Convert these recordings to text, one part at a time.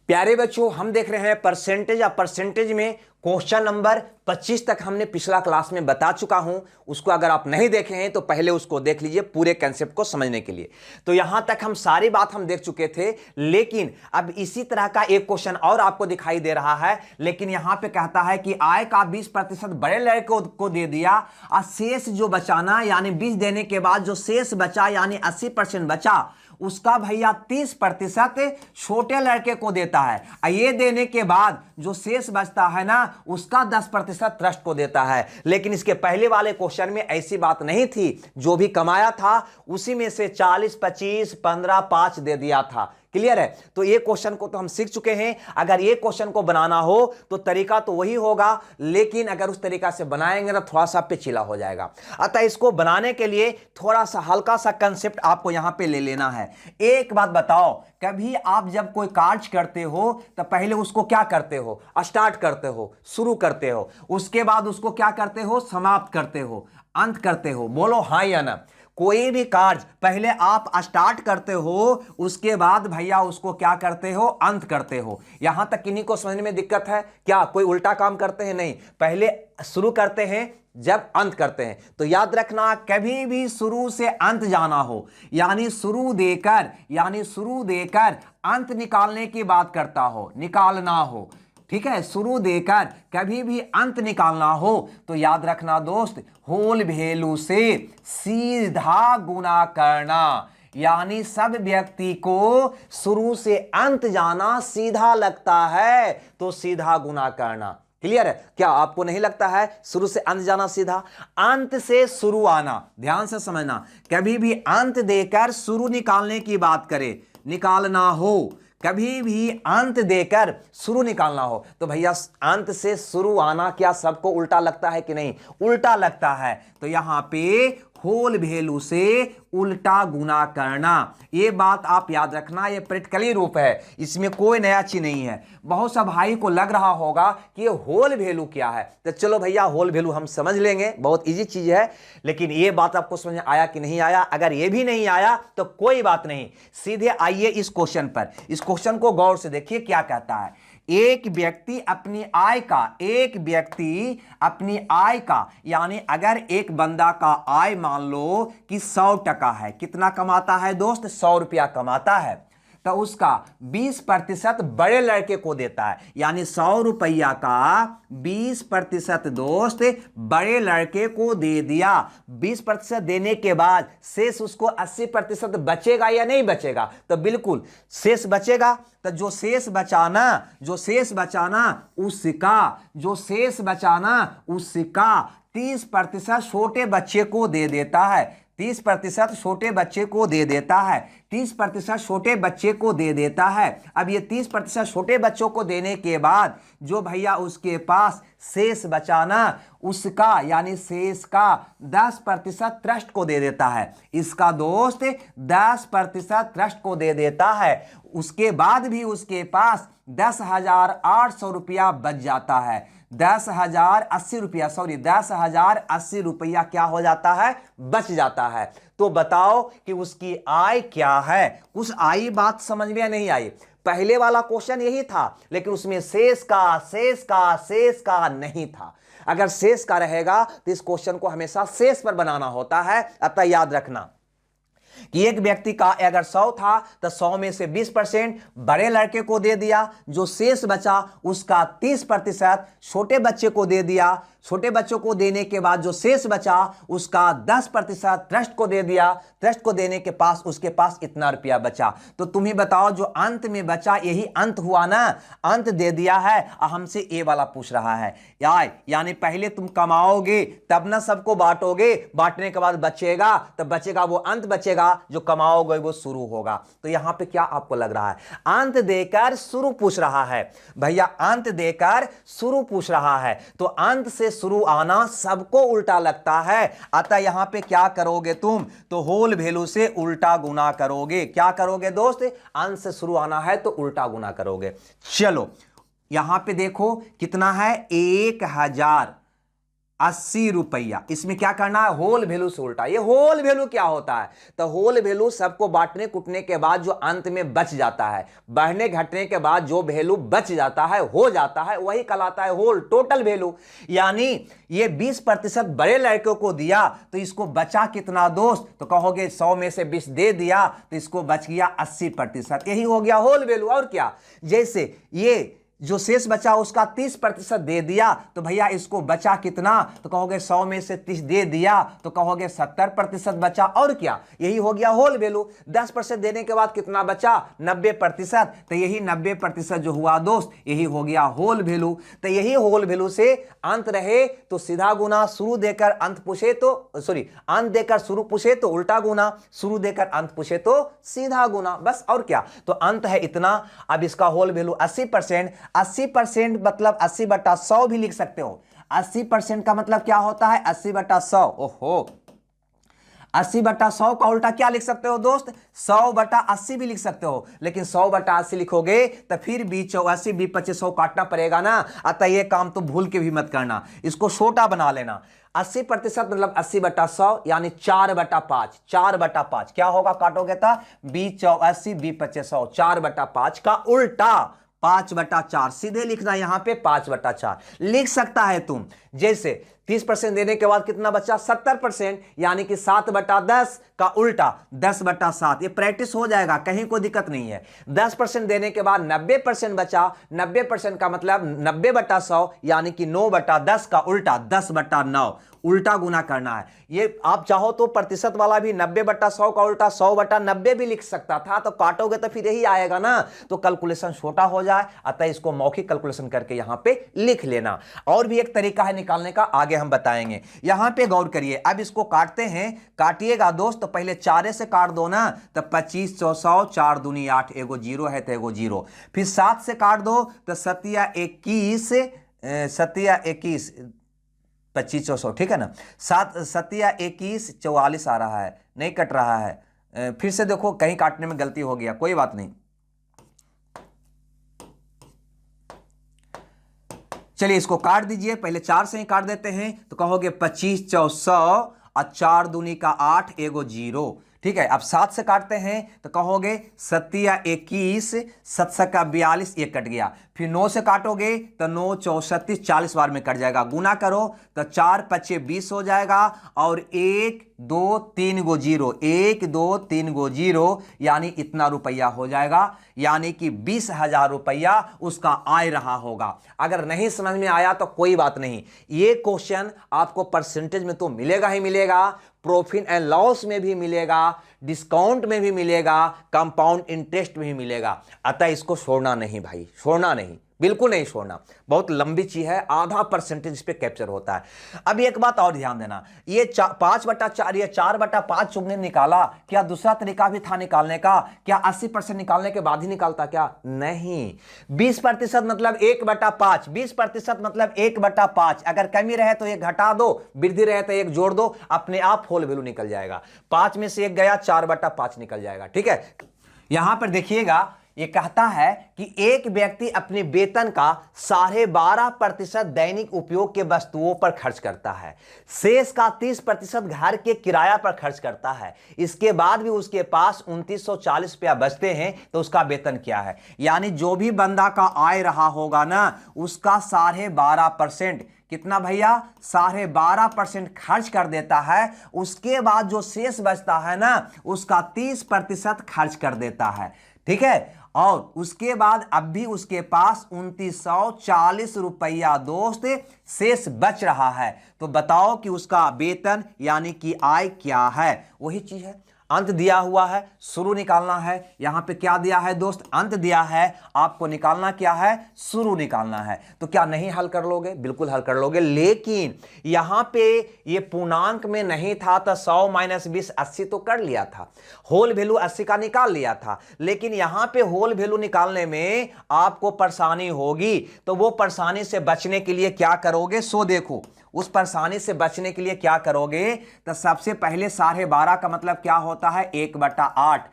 प्यारे बच्चों, हम देख रहे हैं परसेंटेज। अब परसेंटेज में क्वेश्चन नंबर 25 तक हमने पिछला क्लास में बता चुका हूं। उसको अगर आप नहीं देखे हैं तो पहले उसको देख लीजिए पूरे कंसेप्ट को समझने के लिए। तो यहां तक हम सारी बात हम देख चुके थे, लेकिन अब इसी तरह का एक क्वेश्चन और आपको दिखाई दे रहा है। लेकिन यहां पे कहता है कि आय का 20% बड़े लड़के को दे दिया और शेष जो बचाना यानी 20 देने के बाद जो शेष बचा यानी 80% बचा, उसका भैया 30% छोटे लड़के को देता है। ये देने के बाद जो शेष बचता है ना, उसका 10% ट्रस्ट को देता है। लेकिन इसके पहले वाले क्वेश्चन में ऐसी बात नहीं थी। जो भी कमाया था उसी में से 40, 25, 15, 5 दे दिया था। क्लियर है? तो ये क्वेश्चन को तो हम सीख चुके हैं। अगर ये क्वेश्चन को बनाना हो तो तरीका तो वही होगा, लेकिन अगर उस तरीका से बनाएंगे ना थोड़ा सा पेचीदा हो जाएगा। अतः इसको बनाने के लिए थोड़ा सा हल्का सा कंसेप्ट आपको यहां पे ले लेना है। एक बात बताओ, कभी आप जब कोई कार्य करते हो तो पहले उसको क्या करते हो? स्टार्ट करते हो, शुरू करते हो। उसके बाद उसको क्या करते हो? समाप्त करते हो, अंत करते हो। बोलो हाँ या ना। कोई भी कार्य पहले आप स्टार्ट करते हो, उसके बाद भैया उसको क्या करते हो? अंत करते हो। यहां तक किन्हीं को समझने में दिक्कत है क्या? कोई उल्टा काम करते हैं? नहीं, पहले शुरू करते हैं जब अंत करते हैं। तो याद रखना, कभी भी शुरू से अंत जाना हो यानी शुरू देकर अंत निकालने की बात करता हो, निकालना हो, ठीक है, शुरू देकर कभी भी अंत निकालना हो तो याद रखना दोस्त, होल वैल्यू से सीधा गुना करना। यानी सब व्यक्ति को शुरू से अंत जाना सीधा लगता है तो सीधा गुना करना। क्लियर है? क्या आपको नहीं लगता है शुरू से अंत जाना सीधा? अंत से शुरू आना, ध्यान से समझना। कभी भी अंत देकर शुरू निकालने की बात करे, निकालना हो, कभी भी अंत देकर शुरू निकालना हो तो भैया अंत से शुरू आना क्या सबको उल्टा लगता है कि नहीं? उल्टा लगता है। तो यहां पे होल वैल्यू से उल्टा गुना करना, ये बात आप याद रखना। ये प्रैक्टिकली रूप है, इसमें कोई नया चीज नहीं है। बहुत सा भाई को लग रहा होगा कि ये होल वैल्यू क्या है, तो चलो भैया होल वैल्यू हम समझ लेंगे, बहुत इजी चीज है। लेकिन ये बात आपको समझ में आया कि नहीं आया? अगर ये भी नहीं आया तो कोई बात नहीं, सीधे आइए इस क्वेश्चन पर। इस क्वेश्चन को गौर से देखिए क्या कहता है। एक व्यक्ति अपनी आय का यानी अगर एक बंदा का आय मान लो कि 100 टका है, कितना कमाता है दोस्त? 100 रुपया कमाता है, तो उसका 20% बड़े लड़के को देता है। यानी 100 रुपया का 20% दोस्त बड़े लड़के को दे दिया। 20% देने के बाद शेष उसको 80% बचेगा या नहीं बचेगा? तो बिल्कुल शेष बचेगा। तो जो शेष बचाना उसका 30% छोटे बच्चे को दे देता है। 30% छोटे बच्चे को दे देता है। 30% छोटे बच्चे को दे देता है। अब ये 30% छोटे बच्चों को देने के बाद जो भैया उसके पास शेष बचाना उसका यानी शेष का 10% ट्रस्ट को दे देता है। इसका दोस्त 10% ट्रस्ट को दे देता है। उसके बाद भी उसके पास 10,800 रुपया बच जाता है। 10,080 रुपया क्या हो जाता है? बच जाता है। तो बताओ कि उसकी आय क्या है? कुछ आई बात समझ में नहीं आई? पहले वाला क्वेश्चन यही था, लेकिन उसमें शेष का नहीं था। अगर शेष का रहेगा तो इस क्वेश्चन को हमेशा शेष पर बनाना होता है। अतः याद रखना कि एक व्यक्ति का अगर 100 था तो 100 में से 20% बड़े लड़के को दे दिया। जो शेष बचा उसका 30% छोटे बच्चे को दे दिया। छोटे बच्चों को देने के बाद जो शेष बचा उसका 10% ट्रस्ट को दे दिया। ट्रस्ट को देने के पास उसके पास इतना रुपया बचा। तो तुम ही बताओ, जो अंत में बचा यही अंत हुआ ना? अंत दे दिया है। हमसे ए वाला पूछ रहा है यानी पहले तुम कमाओगे तब ना सबको बांटोगे, बांटने के बाद बचेगा, तब बचेगा वो अंत बचेगा, जो कमाओगे वो शुरू होगा। तो यहां पे क्या आपको लग रहा है? अंत देकर शुरू पूछ रहा है भैया, अंत देकर शुरू पूछ रहा है। तो अंत से शुरू आना सबको उल्टा लगता है। अतः यहां पे क्या करोगे तुम? तो होल वैल्यू से उल्टा गुना करोगे। क्या करोगे दोस्त? अंत से शुरू आना है तो उल्टा गुना करोगे। चलो यहां पे देखो कितना है? 1000 80 रुपया। इसमें क्या करना है, होल वैल्यू से उल्टा। ये होल वैल्यू क्या होता है, तो होल वैल्यू सबको बांटने कुटने के बाद जो अंत में बच जाता है, बढ़ने घटने के बाद जो वैल्यू बच जाता है, हो जाता है, वही कहलाता है होल, टोटल वैल्यू। यानी ये 20% बड़े लड़कों को दिया तो इसको बचा कितना दोस्त, तो कहोगे 100 में से 20 दे दिया तो इसको बच गया 80%। यही हो गया होल वैल्यू। और क्या, जैसे ये जो शेष बचा उसका 30% दे दिया तो भैया इसको बचा कितना, तो कहोगे 100 में से 30 दे दिया तो कहोगे 70% बचा। और क्या, यही हो गया होल वैल्यू। 10% देने के बाद कितना बचा, 90%, तो यही 90% जो हुआ दोस्त, यही हो गया होल वैल्यू। तो यही होल वैल्यू से अंत रहे तो सीधा गुना, शुरू देकर अंत पूछे तो अंत देकर शुरू पूछे तो उल्टा गुना, शुरू देकर अंत पूछे तो सीधा गुना, बस। और क्या, तो अंत है इतना। अब इसका होल वैल्यू 80%। 80% मतलब 80/100 भी लिख सकते हो। 80% का मतलब क्या होता है, 80/100। ओहो, 80/100 का उल्टा क्या लिख सकते हो दोस्त, 100/80 भी लिख सकते हो। लेकिन 100/80 लिखोगे तो फिर 20 25 100 काटना पड़ेगा ना। अतः ये काम तो भूल के भी मत करना, इसको छोटा बना लेना। 80% मतलब 80/100 यानी 4/5। 4/5 क्या होगा, काटोगे तो 20 80 20 25 100, 4/5 का उल्टा 5/4। सीधे लिखना यहां पे 5/4 लिख सकता है तुम। जैसे 30% देने के बाद कितना बचा, 70%, यानी कि 7/10 का उल्टा 10/7। ये प्रैक्टिस हो जाएगा, कहीं कोई दिक्कत नहीं है। 10% देने के बाद 90% बचा। 90% का मतलब 90/100 यानी कि 9/10 का उल्टा 10/9। उल्टा गुना करना है। ये आप चाहो तो प्रतिशत वाला भी 90/100 का उल्टा 100/90 भी लिख सकता था, तो काटोगे तो फिर यही आएगा ना, तो कैलकुलेशन छोटा हो जाए। अतः इसको मौखिक कैलकुलेशन करके यहां पे लिख लेना। और भी एक तरीका है निकालने का, आगे हम बताएंगे। यहां पे गौर करिए, अब इसको काटते हैं। काटिएगा दोस्त तो पहले 4 से काट दो ना, तो 25 100 4 दूनी 8, एगो 0 है तो एगो 0। फिर 7 से काट दो तो 7 21 25 100, ठीक है ना। 7 21 44 आ रहा है, नहीं कट रहा है। फिर से देखो, कहीं काटने में गलती हो गया, कोई बात नहीं। चलिए इसको काट दीजिए, पहले 4 से ही काट देते हैं। तो कहोगे 25 100 और 4 दूनी का 8, एगो 0, ठीक है। अब 7 से काटते हैं तो कहोगे 7 21 7 का 42, ये कट गया। फिर 9 से काटोगे तो 9 34 40 बार में कट जाएगा। गुना करो तो 4 5 20 हो जाएगा। और 1 2 3 गो 0, 1 2 3 गो 0, यानी इतना रुपया हो जाएगा। यानी कि 20,000 रुपया उसका आय रहा होगा। अगर नहीं समझ में आया तो कोई बात नहीं, ये क्वेश्चन आपको परसेंटेज में तो मिलेगा ही मिलेगा, प्रॉफिट एंड लॉस में भी मिलेगा, डिस्काउंट में भी मिलेगा, कंपाउंड इंटरेस्ट में भी मिलेगा। अतः इसको छोड़ना नहीं भाई, छोड़ना नहीं, बिल्कुल नहीं छोड़ना। बहुत लंबी चीज है, आधा परसेंटेज इस पे कैप्चर होता है। अब एक बात और ध्यान देना, ये 5/4 ये 4/5 तुमने निकाला, क्या दूसरा तरीका भी था निकालने का? क्या 80% निकालने के बाद ही निकालता क्या? नहीं। 20% मतलब 1/5, 20% मतलब 1/5। अगर कमी रहे तो 1 घटा दो, वृद्धि रहे तो 1 जोड़ दो, अपने आप होल वैल्यू निकल जाएगा। 5 में से 1 गया, 4/5 निकल जाएगा, ठीक है। यहां पर देखिएगा, ये कहता है कि एक व्यक्ति अपने वेतन का 12.5% दैनिक उपयोग के वस्तुओं पर खर्च करता है, शेष का 30% घर के किराया पर खर्च करता है। इसके बाद भी उसके पास 2940 रुपया बचते हैं, तो उसका वेतन क्या है? यानी जो भी बंदा का आय रहा होगा ना, उसका 12.5%, कितना भैया? 12.5% खर्च कर देता है। उसके बाद जो शेष बचता है ना, उसका 30% खर्च कर देता है, ठीक है। और उसके बाद अब भी उसके पास 2940 रुपया दोस्त शेष बच रहा है। तो बताओ कि उसका वेतन यानी कि आय क्या है? वही चीज है, अंत दिया हुआ है, शुरू निकालना है। यहां पे क्या दिया है दोस्त? अंत दिया है, आपको निकालना क्या है? शुरू निकालना है। तो क्या नहीं हल कर लोगे? बिल्कुल हल कर लोगे। लेकिन यहां पे ये पूर्णांक में नहीं था, तो 100 - 20 80 तो कर लिया था, होल वैल्यू 80 का निकाल लिया था। लेकिन यहां पे होल वैल्यू निकालने में आपको परेशानी होगी, तो वो परेशानी से बचने के लिए क्या करोगे? सो देखो, उस परेशानी से बचने के लिए क्या करोगे, तो सबसे पहले 12.5 का मतलब क्या होता है 1/8।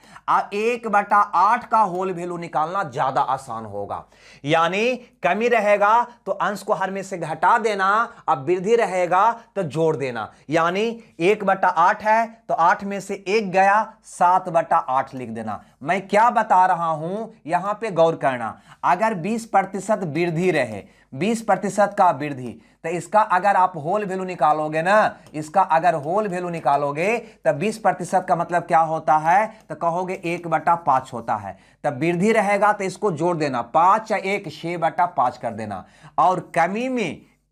1/8 का होल वैल्यू निकालना ज्यादा आसान होगा। यानी कमी रहेगा तो अंश को हर में से घटा देना, अब वृद्धि रहेगा तो जोड़ देना। यानी 1/8 है तो 8 में से 1 गया, 7/8 लिख देना। मैं क्या बता रहा हूं यहां पे गौर करना, अगर 20% वृद्धि रहे, 20% का वृद्धि, तो इसका अगर आप होल वैल्यू निकालोगे ना, इसका अगर होल वैल्यू निकालोगे तो 20% का मतलब क्या होता है, तो कहोगे 1/5 होता है। तब वृद्धि रहेगा तो इसको जोड़ देना, 5 या 1 6/5 कर देना। और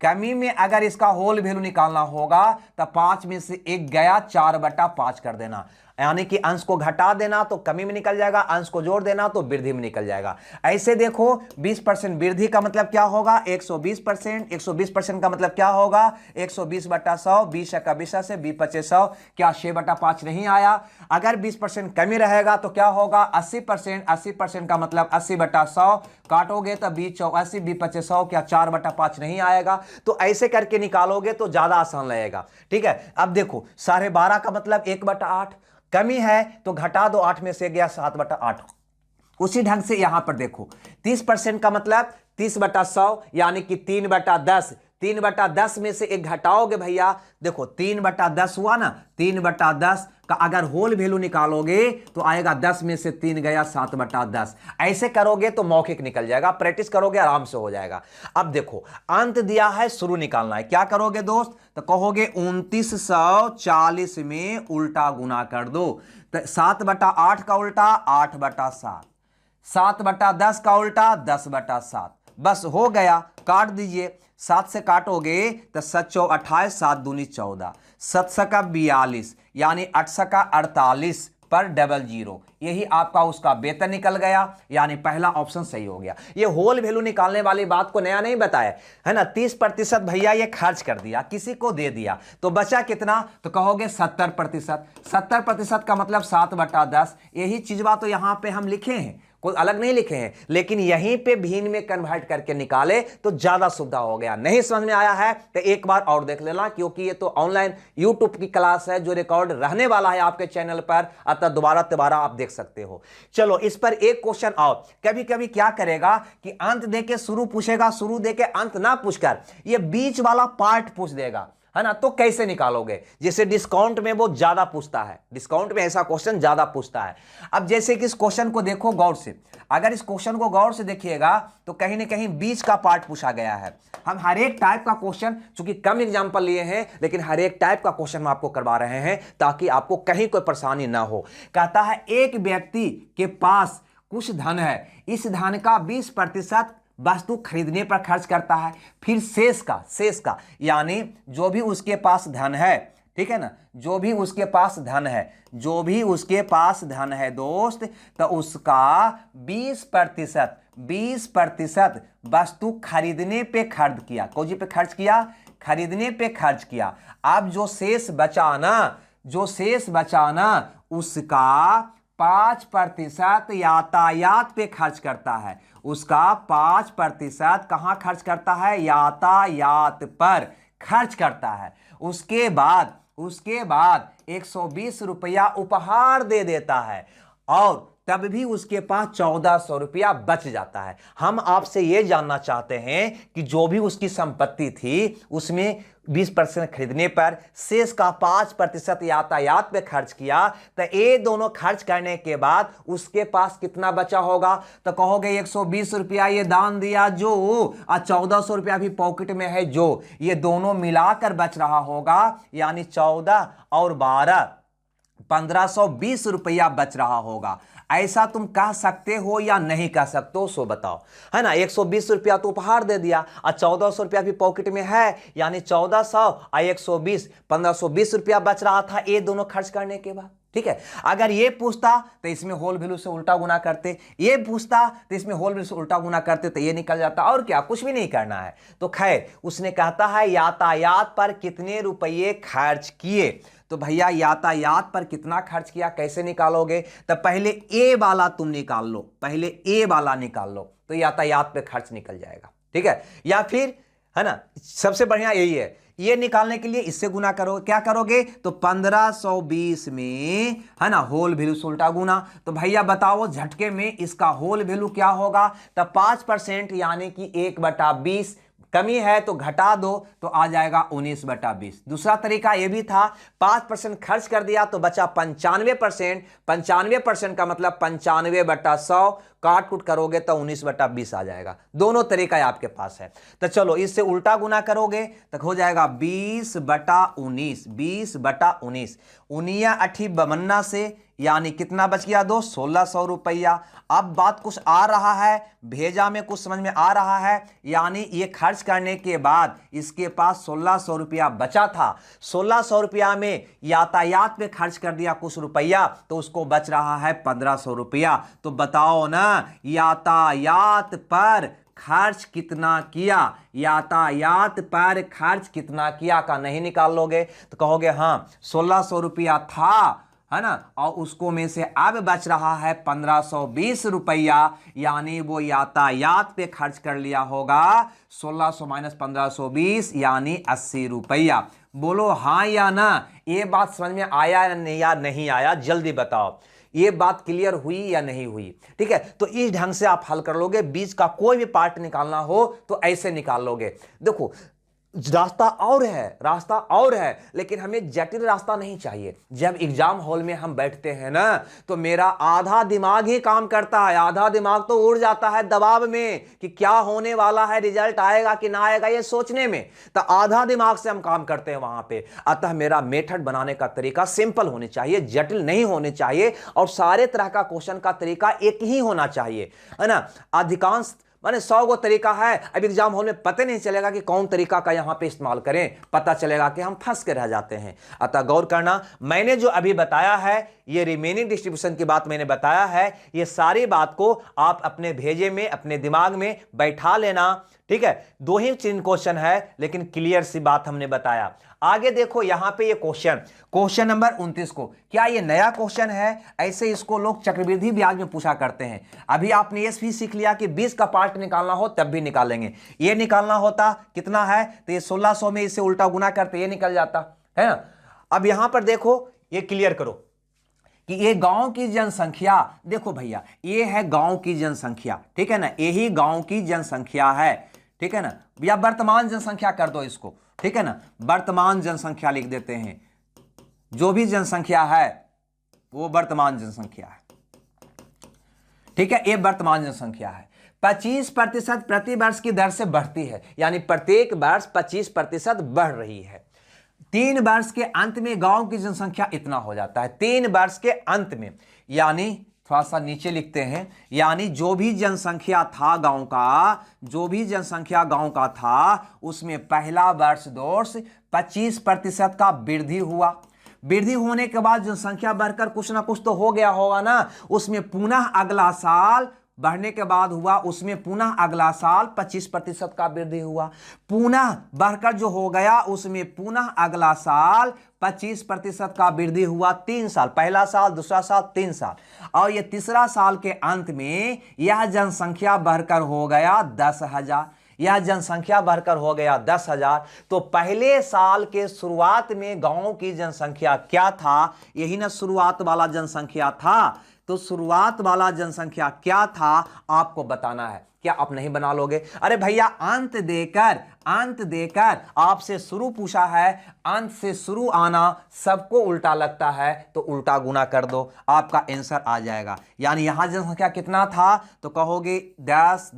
कमी में अगर इसका होल वैल्यू निकालना होगा तो 5 में से 1 गया, 4/5 कर देना। यानी कि अंश को घटा देना तो कमी में निकल जाएगा, अंश को जोड़ देना तो वृद्धि में निकल जाएगा। ऐसे देखो 20% वृद्धि का मतलब क्या होगा 120%, 120% का मतलब क्या होगा 120/100, 20 का 20 से 20/100, क्या 6/5 नहीं आया। अगर 20% कमी रहेगा तो क्या होगा 80%, 80% का मतलब 80/100, काटोगे तो 20 84, 20/100, क्या 4/5 नहीं आएगा। तो ऐसे करके निकालोगे तो ज्यादा आसान लगेगा। ठीक है, अब देखो 12.5 का मतलब 1/8, कमी है तो घटा दो, 8 में से गया 7/8। उसी ढंग से यहां पर देखो 30% का मतलब 30/100, यानी कि 3/10। 3/10 में से 1 घटाओगे भैया, देखो 3/10 हुआ ना, 3/10 का अगर होल वैल्यू निकालोगे तो आएगा 10 में से 3 गया, 7/10। ऐसे करोगे तो मौखिक निकल जाएगा, प्रैक्टिस करोगे आराम से हो जाएगा। अब देखो अंत दिया है, शुरू निकालना है, क्या करोगे दोस्त, तो कहोगे 2940 में उल्टा गुना कर दो। तो 7/8 का उल्टा 8/7, 7/10 का उल्टा 10/7, बस हो गया, काट दीजिए। 7 से काटोगे तो 7 चौ 28, 7 दूनी 14, 7 का 42, यानी 8 का 48 पर 00, यही आपका उसका वेतन निकल गया। यानी पहला ऑप्शन सही हो गया। ये होल वैल्यू निकालने वाली बात को नया नहीं बताया है ना। 30% भैया ये खर्च कर दिया, किसी को दे दिया, तो बचा कितना, तो कहोगे 70%। 70% का मतलब 7/10। यही चीजवा तो यहां पे हम लिखे हैं, कोई अलग नहीं लिखे हैं, लेकिन यहीं पे भिन्न में कन्वर्ट करके निकाले तो ज्यादा सुविधा हो गया। नहीं समझ में आया है तो एक बार और देख लेना, क्योंकि ये तो ऑनलाइन यूट्यूब की क्लास है जो रिकॉर्ड रहने वाला है आपके चैनल पर, अतः दोबारा आप देख सकते हो। चलो इस पर एक क्वेश्चन आओ। कभी कभी क्या करेगा कि अंत देके शुरू पूछेगा, शुरू देके अंत ना पूछकर ये बीच वाला पार्ट पूछ देगा, है ना। तो कैसे निकालोगे, जैसे डिस्काउंट में वो ज्यादा पूछता है, डिस्काउंट में ऐसा क्वेश्चन ज्यादा पूछता है। अब जैसे कि इस क्वेश्चन को देखो गौर से, अगर इस क्वेश्चन को गौर से देखिएगा तो कहीं ना कहीं बीच का पार्ट पूछा गया है। हम हर एक टाइप का क्वेश्चन, चूंकि कम एग्जांपल लिए हैं, लेकिन हर एक टाइप का क्वेश्चन हम आपको करवा रहे हैं ताकि आपको कहीं कोई परेशानी ना हो। कहता है एक व्यक्ति के पास कुछ धन है, इस धन का 20% वस्तु खरीदने पर खर्च करता है, फिर शेष का यानी जो भी उसके पास धन है, ठीक है ना, जो भी उसके पास धन है, जो भी उसके पास धन है दोस्त, तो उसका 20% वस्तु खरीदने पे खर्च किया। कौन सी पे खर्च किया, खरीदने पे खर्च किया। अब जो शेष बचा ना उसका 5% यातायात पे खर्च करता है, उसका 5% कहां खर्च करता है, यातायात पर खर्च करता है। उसके बाद 120 रुपया उपहार दे देता है, और तब भी उसके पास 1400 रुपया बच जाता है। हम आपसे यह जानना चाहते हैं कि जो भी उसकी संपत्ति थी उसमें 20% खरीदने पर, शेष का 5% यातायात पे खर्च किया, तो ये दोनों खर्च करने के बाद उसके पास कितना बचा होगा, तो कहोगे 120 रुपया ये दान दिया जो, और 1400 रुपया भी पॉकेट में है जो, ये दोनों मिलाकर बच रहा होगा, यानी 14 और 12 1520 रुपया बच रहा होगा। ऐसा तुम कह सकते हो या नहीं कह सकते हो, सो बताओ, है ना। 120 रुपया तो उपहार दे दिया और 1400 रुपया भी पॉकेट में है, यानी 1400 और 120 1520 रुपया बच रहा था ये दोनों खर्च करने के बाद। ठीक है, अगर ये पूछता तो इसमें होल वैल्यू से उल्टा गुना करते, ये पूछता तो इसमें होल वैल्यू से उल्टा गुना करते, तो ये निकल जाता। और क्या, कुछ भी नहीं करना है। तो खैर उसने कहता है यातायात पर कितने रुपये खर्च किए, तो भैया यातायात पर कितना खर्च किया कैसे निकालोगे, तो पहले ए वाला तुम निकाल लो, पहले ए वाला निकाल लो तो यातायात पे खर्च निकल जाएगा। ठीक है, या फिर है ना, सबसे बढ़िया यही है। ये निकालने के लिए इससे गुना करो, क्या करोगे तो 1520 में, है ना, होल वैल्यू से उल्टा गुना। तो भैया बताओ झटके में इसका होल वैल्यू क्या होगा, तो 5% यानी कि 1/20, कमी है तो घटा दो तो आ जाएगा 19/20। दूसरा तरीका यह भी था, 5% खर्च कर दिया तो बचा 95%, 95% का मतलब 95/100, काट कुट करोगे तो 19/20 आ जाएगा। दोनों तरीका आपके पास है। तो चलो इससे उल्टा गुना करोगे तो हो जाएगा 20/19, 20/19, 19 से यानी कितना बच गया दो, 1600 रुपया। अब बात कुछ आ रहा है, भेजा में कुछ समझ में आ रहा है, यानी ये खर्च करने के बाद इसके पास 1600 रुपया बचा था। 1600 रुपया में यातायात पे खर्च कर दिया कुछ रुपया, तो उसको बच रहा है 1500 रुपया। तो बताओ ना यातायात पर खर्च कितना किया, यातायात पर खर्च कितना किया का नहीं निकाल लोगे तो कहोगे हाँ 1600 रुपया था, है ना, और उसको में से अब बच रहा है 1520 रुपया, यानी वो यातायात पे खर्च कर लिया होगा 1600 माइनस 1520 यानी 80 रुपया। बोलो हाँ या ना, ये बात समझ में आया या नहीं आया, जल्दी बताओ, ये बात क्लियर हुई या नहीं हुई। ठीक है, तो इस ढंग से आप हल कर लोगे। बीच का कोई भी पार्ट निकालना हो तो ऐसे निकाल लोगे। देखो रास्ता और है, लेकिन हमें जटिल रास्ता नहीं चाहिए। जब एग्जाम हॉल में हम बैठते हैं ना, तो मेरा आधा दिमाग ही काम करता है, आधा दिमाग तो उड़ जाता है दबाव में कि क्या होने वाला है, रिजल्ट आएगा कि ना आएगा ये सोचने में, तो आधा दिमाग से हम काम करते हैं वहां पे। अतः मेरा मेथड बनाने का तरीका सिंपल होने चाहिए, जटिल नहीं होने चाहिए, और सारे तरह का क्वेश्चन का तरीका एक ही होना चाहिए, है ना। अधिकांश माने 100 गो तरीका है, अब एग्जाम हॉल में पता नहीं चलेगा कि कौन तरीका का यहां पे इस्तेमाल करें, पता चलेगा कि हम फंस के रह जाते हैं। अतः गौर करना, मैंने जो अभी बताया है, ये रिमेनिंग डिस्ट्रीब्यूशन की बात मैंने बताया है, ये सारी बात को आप अपने भेजे में, अपने दिमाग में बैठा लेना। ठीक है, 2 ही 3 क्वेश्चन है, लेकिन क्लियर सी बात हमने बताया। आगे देखो यहां पे ये क्वेश्चन नंबर 29 को, क्या ये नया क्वेश्चन है? ऐसे इसको लोग चक्रवृद्धि ब्याज में पूछा करते हैं। अभी आपने ये भी सीख लिया कि 20 का पार्ट निकालना हो तब भी निकालेंगे। ये निकालना होता कितना है तो ये 1600 में इससे उल्टा गुना करते ये निकल जाता है ना। अब यहां पर देखो, ये क्लियर करो कि ये गांव की जनसंख्या, देखो भैया ये है गांव की जनसंख्या, ठीक है ना, यही गांव की जनसंख्या है, ठीक है ना, या वर्तमान जनसंख्या कर दो इसको, ठीक है ना, वर्तमान जनसंख्या लिख देते हैं। जो भी जनसंख्या है वो वर्तमान जनसंख्या है, ठीक है, ये वर्तमान जनसंख्या है। 25% प्रति वर्ष की दर से बढ़ती है, यानी प्रत्येक वर्ष 25% बढ़ रही है। 3 वर्ष के अंत में गांव की जनसंख्या इतना हो जाता है, 3 वर्ष के अंत में, यानी थोड़ा सा नीचे लिखते हैं, यानी जो भी जनसंख्या था गांव का, जो भी जनसंख्या गांव का था, उसमें पहला वर्ष दोष 25% का वृद्धि हुआ। वृद्धि होने के बाद जनसंख्या बढ़कर कुछ ना कुछ तो हो गया होगा ना, उसमें पुनः अगला साल बढ़ने के बाद हुआ, उसमें पुनः अगला साल 25% का वृद्धि हुआ, पुनः बढ़कर जो हो गया उसमें पुनः अगला साल 25% का वृद्धि हुआ। 3 साल, पहला साल, दूसरा साल, 3 साल, और ये तीसरा साल के अंत में यह जनसंख्या बढ़कर हो गया 10,000, यह जनसंख्या बढ़कर हो गया 10,000। तो पहले साल के शुरुआत में गांव की जनसंख्या क्या था, यही ना शुरुआत वाला जनसंख्या था, तो शुरुआत वाला जनसंख्या क्या था आपको बताना है। क्या आप नहीं बना लोगे? अरे भैया अंत देकर आपसे शुरू पूछा है, अंत से शुरू आना सबको उल्टा लगता है, तो उल्टा गुना कर दो, आपका आंसर आ जाएगा। यानी यहां जनसंख्या कितना था तो कहोगे 10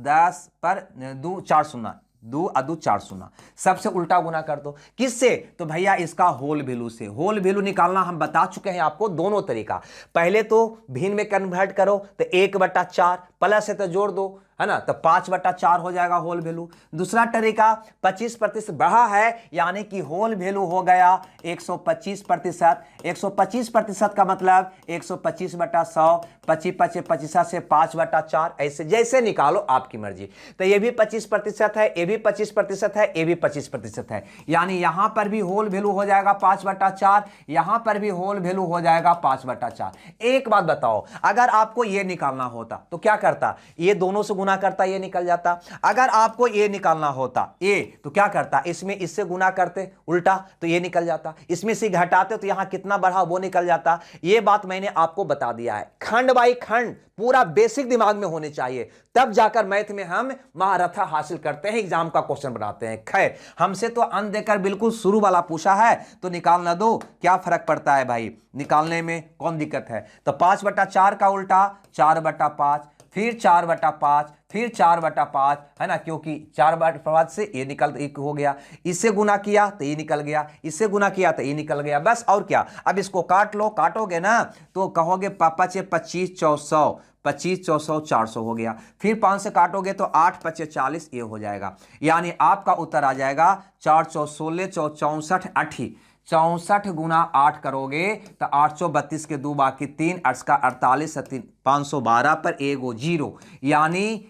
पर 2 4 शून्य, 2 और 2 4 शून्य, सबसे उल्टा गुना कर दो। किससे? तो भैया इसका होल वैल्यू से। होल वैल्यू निकालना हम बता चुके हैं आपको दोनों तरीका। पहले तो भिन्न में कन्वर्ट करो तो 1/4 प्लस है तो जोड़ दो, है ना, तो 5/4 हो जाएगा होल वैल्यू। दूसरा तरीका 25% बढ़ा है, यानी कि होल वैल्यू हो गया 125%। 125% का मतलब 125/100, 25 से 5/4, ऐसे जैसे निकालो आपकी मर्जी। तो ये भी 25% है, ये भी 25% है, ये भी 25% है, यानी यहां पर भी होल वैल्यू हो जाएगा 5/4, यहां पर भी होल वैल्यू हो जाएगा 5/4। एक बात बताओ, अगर आपको ये निकालना होता तो क्या करता? ये दोनों से गुना गुना करता ये निकल जाता। अगर आपको ये निकालना होता ये, तो क्या करता, इसमें इससे गुना करते उल्टा तो ये निकल जाता, इसमें से घटाते तो यहां कितना बढ़ा वो निकल जाता। ये बात मैंने आपको बता दिया है। खंड बाई खंड पूरा बेसिक दिमाग में होने चाहिए, तब जाकर मैथ में हम महारथा हासिल करते हैं, एग्जाम का क्वेश्चन बनाते हैं। खैर, हमसे तो अंत देकर बिल्कुल शुरू वाला पूछा है तो निकाल ना दो, क्या फर्क पड़ता है भाई, निकालने में कौन दिक्कत है। तो 5/4 का उल्टा 4/5, फिर 4/5, फिर 4/5 है ना, क्योंकि 4/5 से ये निकल एक हो गया, इससे गुना किया तो ये निकल गया, इससे गुना किया तो ये निकल गया, बस और क्या। अब इसको काट लो, काटोगे ना तो कहोगे 5×5 = 25, 25 400 400 हो गया। फिर 5 से काटोगे तो 8×5 = 40, ये हो जाएगा। यानी आपका उत्तर आ जाएगा 4 × 16 = 64, 80 64 गुना 8 करोगे तो 832 के 2 बाकी 3, 8 का 48, 512 पर एगो 0, यानी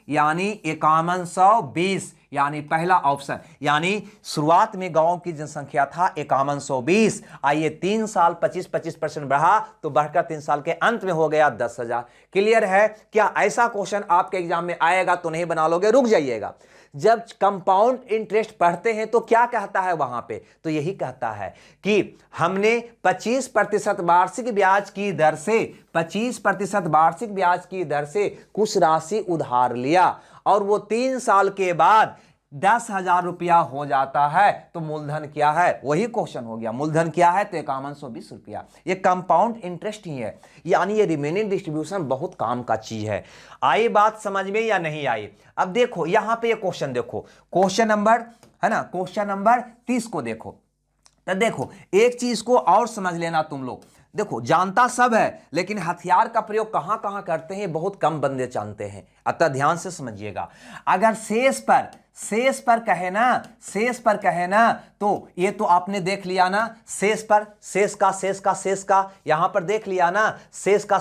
5120, यानी पहला ऑप्शन। यानी शुरुआत में गांव की जनसंख्या था 5120, आइए 3 साल 25% बढ़ा तो बढ़कर 3 साल के अंत में हो गया 10,000। क्लियर है। क्या ऐसा क्वेश्चन आपके एग्जाम में आएगा तो नहीं बना लोगे, रुक जाइएगा। जब कंपाउंड इंटरेस्ट पढ़ते हैं तो क्या कहता है वहां पे, तो यही कहता है कि हमने 25% वार्षिक ब्याज की दर से 25% वार्षिक ब्याज की दर से कुछ राशि उधार लिया और वो 3 साल के बाद 10,000 रुपया हो जाता है, तो मूलधन क्या है, वही क्वेश्चन हो गया। मूलधन क्या है तो 5120 रुपया। ये कंपाउंड इंटरेस्ट ही है, यानी ये रिमेनिंग डिस्ट्रीब्यूशन बहुत काम का चीज है। आई बात समझ में या नहीं आई। अब देखो यहां पे ये क्वेश्चन देखो, क्वेश्चन नंबर है ना, क्वेश्चन नंबर 30 को देखो। तो देखो एक चीज को और समझ लेना तुम लोग, देखो जानता सब है लेकिन हथियार का प्रयोग कहां कहां करते हैं बहुत कम बंदे जानते हैं, अतः ध्यान से समझिएगा। अगर शेष पर कहे ना तो ये तो आपने देख लिया ना, शेष का यहां पर देख लिया ना, शेष का,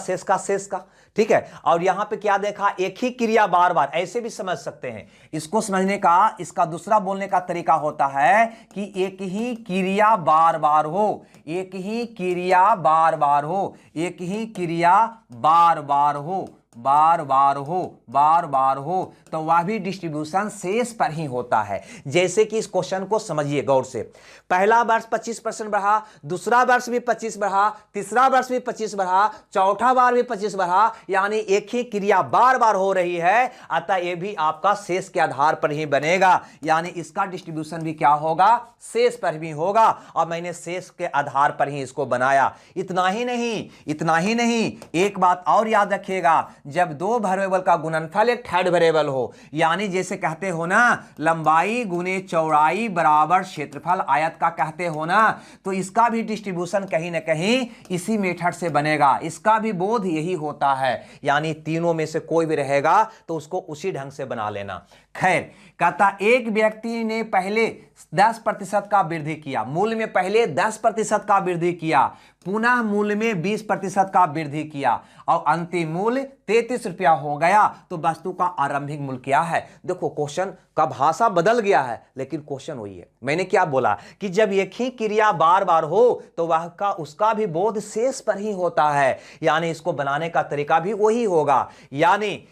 ठीक है। और यहां पे क्या देखा, एक ही क्रिया बार बार, ऐसे भी समझ सकते हैं। इसको समझने का इसका दूसरा बोलने का तरीका होता है कि एक ही क्रिया बार बार हो, एक ही क्रिया बार बार हो, एक ही क्रिया बार बार हो, तो वह भी डिस्ट्रीब्यूशन शेष पर ही होता है। जैसे कि इस क्वेश्चन को समझिए गौर से, पहला वर्ष 25% बढ़ा, दूसरा वर्ष भी 25 बढ़ा, तीसरा वर्ष भी 25 बढ़ा, चौथा बार भी 25 बढ़ा, यानी एक ही क्रिया बार बार हो रही है, अतः यह भी आपका शेष के आधार पर ही बनेगा, यानी इसका डिस्ट्रीब्यूशन भी क्या होगा, शेष पर भी होगा। और मैंने शेष के आधार पर ही इसको बनाया। इतना ही नहीं, एक बात और याद रखिएगा, जब दो वेरिएबल का गुणनफल एक थर्ड वेरिएबल हो, यानी जैसे कहते हो ना लंबाई गुने चौड़ाई बराबर क्षेत्रफल आयत का कहते हो ना, तो इसका भी डिस्ट्रीब्यूशन कहीं ना कहीं इसी मेथड से बनेगा। इसका भी बोध यही होता है, यानी तीनों में से कोई भी रहेगा तो उसको उसी ढंग से बना लेना। खैर, कहता एक व्यक्ति ने पहले 10% का वृद्धि किया, मूल्य में पहले 10% का वृद्धि किया, पुनः मूल्य में 20% का वृद्धि किया और अंतिम मूल्य 33 रुपया हो गया, तो वस्तु का आरंभिक मूल्य क्या है। देखो क्वेश्चन का भाषा बदल गया है लेकिन क्वेश्चन वही है। मैंने क्या बोला कि जब एक ही क्रिया बार बार हो तो वह का उसका भी बोध शेष पर ही होता है, यानी इसको बनाने का तरीका भी वही होगा। यानी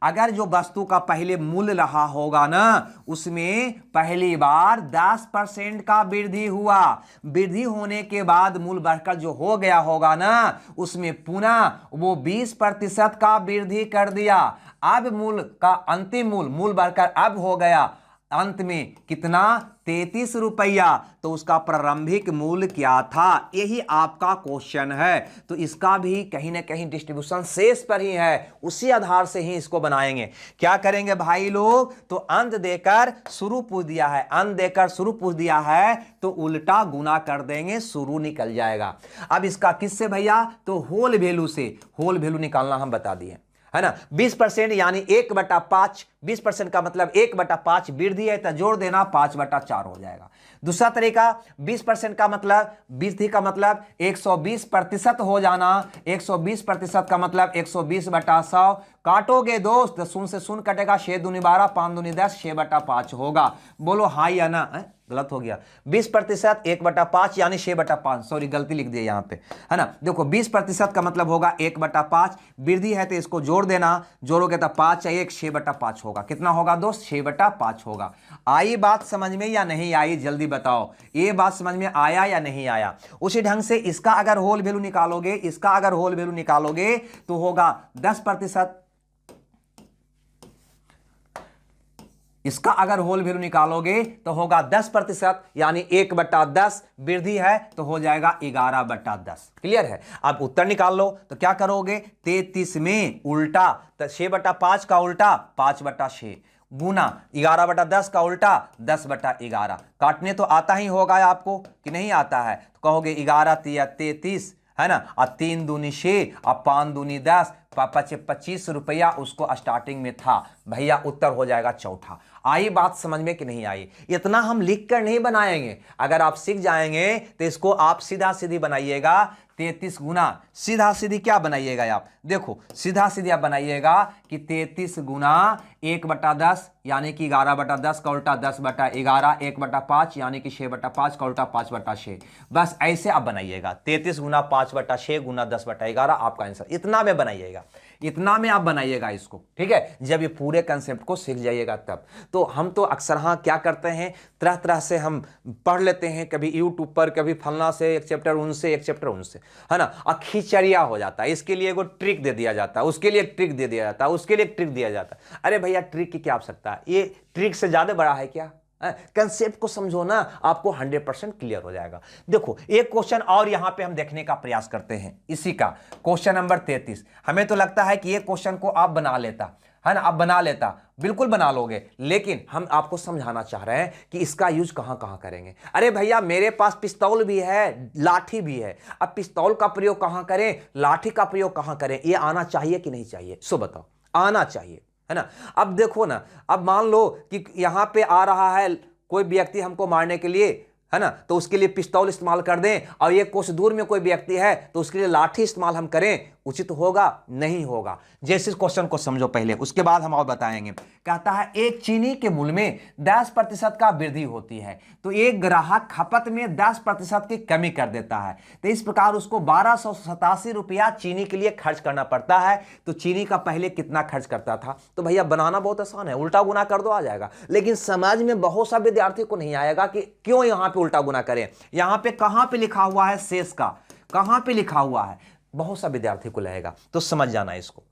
अगर जो वस्तु का पहले मूल्य रहा होगा ना, उसमें पहली बार 10% का वृद्धि हुआ, वृद्धि होने के बाद मूल्य बढ़कर जो हो गया होगा ना, उसमें पुनः वो 20% का वृद्धि कर दिया। अब मूल्य का अंतिम मूल्य बढ़कर अब हो गया अंत में कितना, 33 रुपया, तो उसका प्रारंभिक मूल्य क्या था, यही आपका क्वेश्चन है। तो इसका भी कहीं ना कहीं डिस्ट्रीब्यूशन शेष पर ही है, उसी आधार से ही इसको बनाएंगे। क्या करेंगे भाई लोग, तो अंत देकर शुरू पूछ दिया है, तो उल्टा गुना कर देंगे, शुरू निकल जाएगा। अब इसका किससे भैया, तो होल वैल्यू से, होल वैल्यू निकालना हम बता दिए है ना। 20% यानी 1/5 20% का मतलब 1/5 वृद्धि है तो जोड़ देना 5/4 हो जाएगा। दूसरा तरीका 20% का मतलब वृद्धि का मतलब 120% हो जाना। 120% का मतलब 120/100 काटोगे दोस्त तो शून्य से शून्य कटेगा, 6 दूनी 12, 5 दूनी 10, 6/5 होगा। बोलो हाँ या ना? गलत हो गया। 20% 1/5 यानी 6/5, सॉरी गलती लिख दिया यहाँ पे, है ना। देखो 20% का मतलब होगा 1/5, वृद्धि है तो इसको जोड़ देना, जोड़ोगे तो 5 या 1, 6/5 होगा। कितना होगा दोस्त? 6/5 होगा। आई बात समझ में या नहीं आई? जल्दी बताओ, ये बात समझ में आया या नहीं आया? उसी ढंग से इसका अगर होल वैल्यू निकालोगे, इसका अगर होल वैल्यू निकालोगे तो होगा 10%। इसका अगर होल वैल्यू निकालोगे तो होगा 10%, यानी 1/10 वृद्धि है तो हो जाएगा 11/10। क्लियर है? अब उत्तर निकाल लो तो क्या करोगे? 33 में उल्टा तो 6/5 का उल्टा 5/6 गुना 11/10 का उल्टा 10/11। काटने तो आता ही होगा आपको कि नहीं आता है? तो कहोगे 11 तिया 33, है ना, और 3 दूनी 6 और 5 दूनी 10, 25 रुपया उसको स्टार्टिंग में था। भैया उत्तर हो जाएगा चौथा। आई बात समझ में कि नहीं आई? इतना हम लिख कर नहीं बनाएंगे, अगर आप सीख जाएंगे तो इसको आप सीधा सीधी बनाइएगा। 33 गुना सीधा सीधी क्या बनाइएगा आप? देखो सीधा सीधी आप बनाइएगा कि 33 गुना 1/10 यानी कि 11/10 का उल्टा 10/11, 1/5 यानी कि 6/5 का उल्टा 5/6। बस ऐसे आप बनाइएगा। 33 गुना 5/6 गुना 10/11 आपका आंसर। इतना में बनाइएगा, इतना में आप बनाइएगा इसको, ठीक है। जब ये पूरे कंसेप्ट को सीख जाइएगा तब। तो हम तो अक्सर हाँ क्या करते हैं, तरह तरह से हम पढ़ लेते हैं, कभी यूट्यूब पर, कभी फलना से एक चैप्टर उनसे, एक चैप्टर उनसे, है ना, और खिचड़िया हो जाता है। इसके लिए एगो ट्रिक दे दिया जाता है, उसके लिए एक ट्रिक दे दिया जाता है, उसके लिए एक ट्रिक दिया जाता है। अरे भैया ट्रिक की क्या आवश्यकता है? ये ट्रिक से ज्यादा बड़ा है क्या? कंसेप्ट को समझो ना, आपको 100% क्लियर हो जाएगा। देखो एक क्वेश्चन और यहां पे हम देखने का प्रयास करते हैं, इसी का क्वेश्चन नंबर 33। हमें तो लगता है कि ये क्वेश्चन को आप बना लेता, है ना, आप बना लेता, बिल्कुल बना लोगे, लेकिन हम आपको समझाना चाह रहे हैं कि इसका यूज कहां कहां करेंगे। अरे भैया मेरे पास पिस्तौल भी है, लाठी भी है, अब पिस्तौल का प्रयोग कहां करें, लाठी का प्रयोग कहां करें? ये आना चाहिए कि नहीं चाहिए? सो बताओ, आना चाहिए, है ना। अब देखो ना, अब मान लो कि यहां पे आ रहा है कोई व्यक्ति हमको मारने के लिए, है ना, तो उसके लिए पिस्तौल इस्तेमाल कर दें, और ये कुछ दूर में कोई व्यक्ति है तो उसके लिए लाठी इस्तेमाल हम करें, उचित होगा? नहीं होगा। जैसे क्वेश्चन को समझो पहले, उसके बाद हम और बताएंगे। कहता है एक चीनी के मूल्य में 10% का वृद्धि होती है तो एक ग्राहक खपत में 10% की कमी कर देता है, तो इस प्रकार उसको 1287 रुपया चीनी के लिए खर्च करना पड़ता है। तो चीनी का पहले कितना खर्च करता था? तो भैया बनाना बहुत आसान है, उल्टा गुना कर दो, आ जाएगा। लेकिन समझ में बहुत सा विद्यार्थी को नहीं आएगा कि क्यों यहां पे उल्टा गुना करें। यहां पे कहां पे लिखा हुआ है शेष का, कहां पे लिखा हुआ है, बहुत सा विद्यार्थी को लगेगा, तो समझ जाना इसको।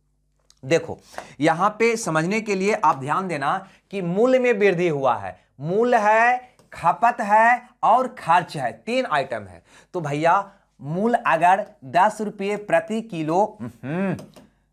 देखो यहां पे समझने के लिए आप ध्यान देना कि मूल्य में वृद्धि हुआ है, मूल्य है, खपत है और खर्च है, 3 आइटम है। तो भैया मूल्य अगर 10 रुपये प्रति किलो,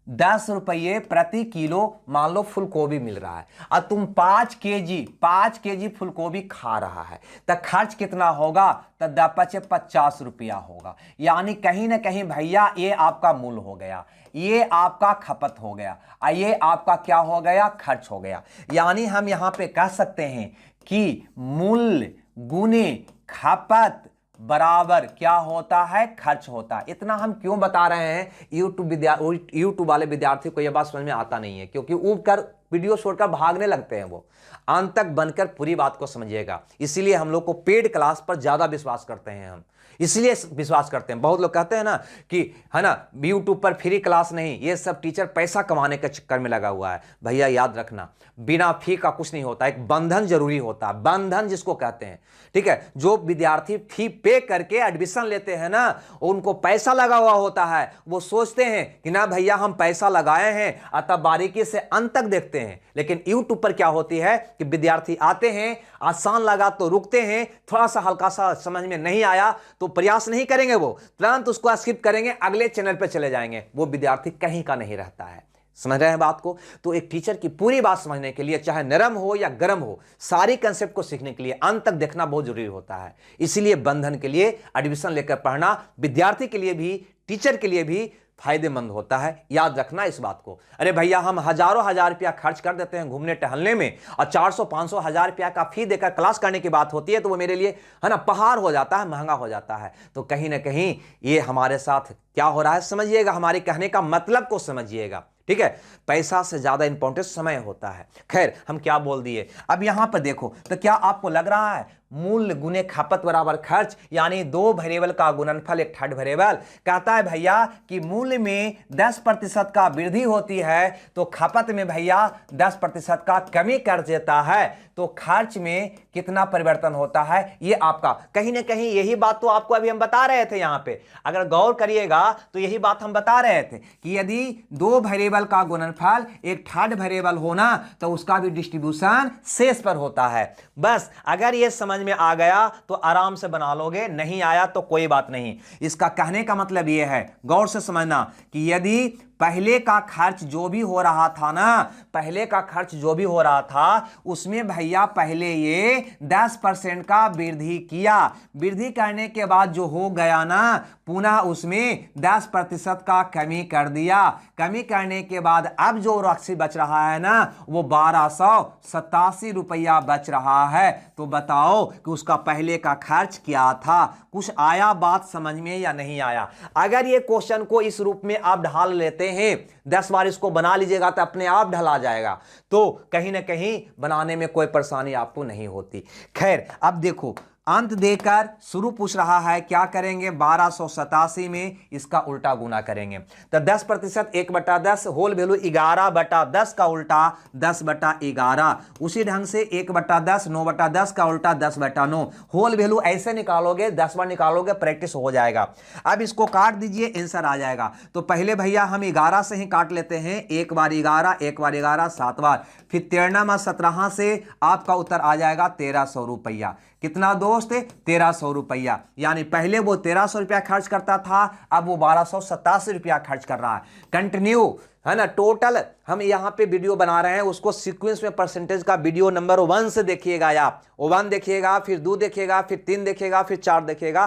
10 रुपये प्रति किलो मान लो फूलगोभी मिल रहा है, और तुम 5 केजी फूलगोभी खा रहा है, तो खर्च कितना होगा? तो 50 रुपया होगा। यानी कहीं ना कहीं भैया ये आपका मूल्य हो गया, ये आपका खपत हो गया, और ये आपका क्या हो गया? खर्च हो गया। यानी हम यहां पे कह सकते हैं कि मूल्य गुने खपत बराबर क्या होता है? खर्च होता है। इतना हम क्यों बता रहे हैं? यूट्यूब वाले विद्यार्थी को यह बात समझ में आता नहीं है, क्योंकि ऊब कर वीडियो छोड़कर भागने लगते हैं वो। अंत तक बनकर पूरी बात को समझिएगा। इसीलिए हम लोग को पेड क्लास पर ज्यादा विश्वास करते हैं, हम इसलिए विश्वास करते हैं। बहुत लोग कहते हैं ना कि, है ना, यूट्यूब पर फ्री क्लास नहीं, ये सब टीचर पैसा कमाने के चक्कर में लगा हुआ है। भैया याद रखना, बिना फी का कुछ नहीं होता, एक बंधन जरूरी होता है, बंधन जिसको कहते हैं, ठीक है। जो विद्यार्थी फी पे करके एडमिशन लेते हैं ना, उनको पैसा लगा हुआ होता है, वो सोचते हैं कि ना भैया हम पैसा लगाए हैं, अतः बारीकी से अंत तक देखते हैं। लेकिन यूट्यूब पर क्या होती है कि विद्यार्थी आते हैं, आसान लगा तो रुकते हैं, थोड़ा सा हल्का सा समझ में नहीं आया तो प्रयास नहीं करेंगे, वो तुरंत उसको स्किप करेंगे, अगले चैनल पर चले जाएंगे। वो विद्यार्थी कहीं का नहीं रहता है। समझ रहे हैं बात को? तो एक टीचर की पूरी बात समझने के लिए, चाहे नरम हो या गर्म हो, सारी कंसेप्ट को सीखने के लिए अंत तक देखना बहुत जरूरी होता है। इसीलिए बंधन के लिए एडमिशन लेकर पढ़ना विद्यार्थी के लिए भी, टीचर के लिए भी फायदेमंद होता है। याद रखना इस बात को। अरे भैया हम हजारों हजार रुपया खर्च कर देते हैं घूमने टहलने में, और 400-500 हजार रुपया का फी देकर क्लास करने की बात होती है तो वो मेरे लिए है ना पहाड़ हो जाता है, महंगा हो जाता है। तो कहीं ना कहीं ये हमारे साथ क्या हो रहा है समझिएगा, हमारे कहने का मतलब को समझिएगा, ठीक है। पैसा से ज्यादा इंपॉर्टेंट समय होता है। खैर हम क्या बोल दिए, अब यहां पर देखो तो क्या आपको लग रहा है मूल्य गुने खपत बराबर खर्च, यानी दो वेरिएबल का गुणनफल एक थर्ड वेरिएबल। कहता है भैया कि मूल्य में 10% का वृद्धि होती है तो खपत में भैया 10% का कमी कर देता है, तो खर्च में कितना परिवर्तन होता है, ये आपका कहीं ना कहीं यही बात तो आपको अभी हम बता रहे थे। यहां पे अगर गौर करिएगा तो यही बात हम बता रहे थे कि यदि दो वेरिएबल का गुणनफल एक थर्ड वेरिएबल होना तो उसका भी डिस्ट्रीब्यूशन शेष पर होता है। बस अगर ये समझ में आ गया तो आराम से बना लोगे, नहीं आया तो कोई बात नहीं। इसका कहने का मतलब यह है, गौर से समझना, कि यदि पहले का खर्च जो भी हो रहा था ना, पहले का खर्च जो भी हो रहा था उसमें भैया पहले ये 10% का वृद्धि किया, वृद्धि करने के बाद जो हो गया ना पुनः उसमें 10% का कमी कर दिया, कमी करने के बाद अब जो राशि बच रहा है ना वो 1287 रुपया बच रहा है। तो बताओ कि उसका पहले का खर्च क्या था। कुछ आया बात समझ में या नहीं आया? अगर ये क्वेश्चन को इस रूप में आप ढाल लेते हैं, 10 बार इसको बना लीजिएगा तो अपने आप ढला जाएगा, तो कहीं ना कहीं बनाने में कोई परेशानी आपको नहीं होती। खैर अब देखो अंत देकर शुरू पूछ रहा है, क्या करेंगे 1287 में इसका उल्टा गुना करेंगे। तो 10% 1/10 होल वैल्यू 11/10 का उल्टा 10/11, उसी ढंग से 1/10 9/10 का उल्टा 10/9, होल वैल्यू ऐसे निकालोगे 10 बार निकालोगे प्रैक्टिस हो जाएगा। अब इसको काट दीजिए आंसर आ जाएगा। तो पहले भैया हम 11 से ही काट लेते हैं, एक बार 11 एक बार 11 7 बार, फिर 13 17 से आपका उत्तर आ जाएगा 1300 रुपया। कितना दोस्त? 1300 रुपया। यानी पहले वो 1300 रुपया खर्च करता था, अब वो 1287 रुपया खर्च कर रहा है। कंटिन्यू है ना, टोटल हम यहाँ पे वीडियो बना रहे हैं, उसको सीक्वेंस में परसेंटेज का वीडियो नंबर 1 से देखिएगा आप। 1 देखिएगा, फिर 2 देखिएगा, फिर 3 देखिएगा, फिर 4 देखिएगा,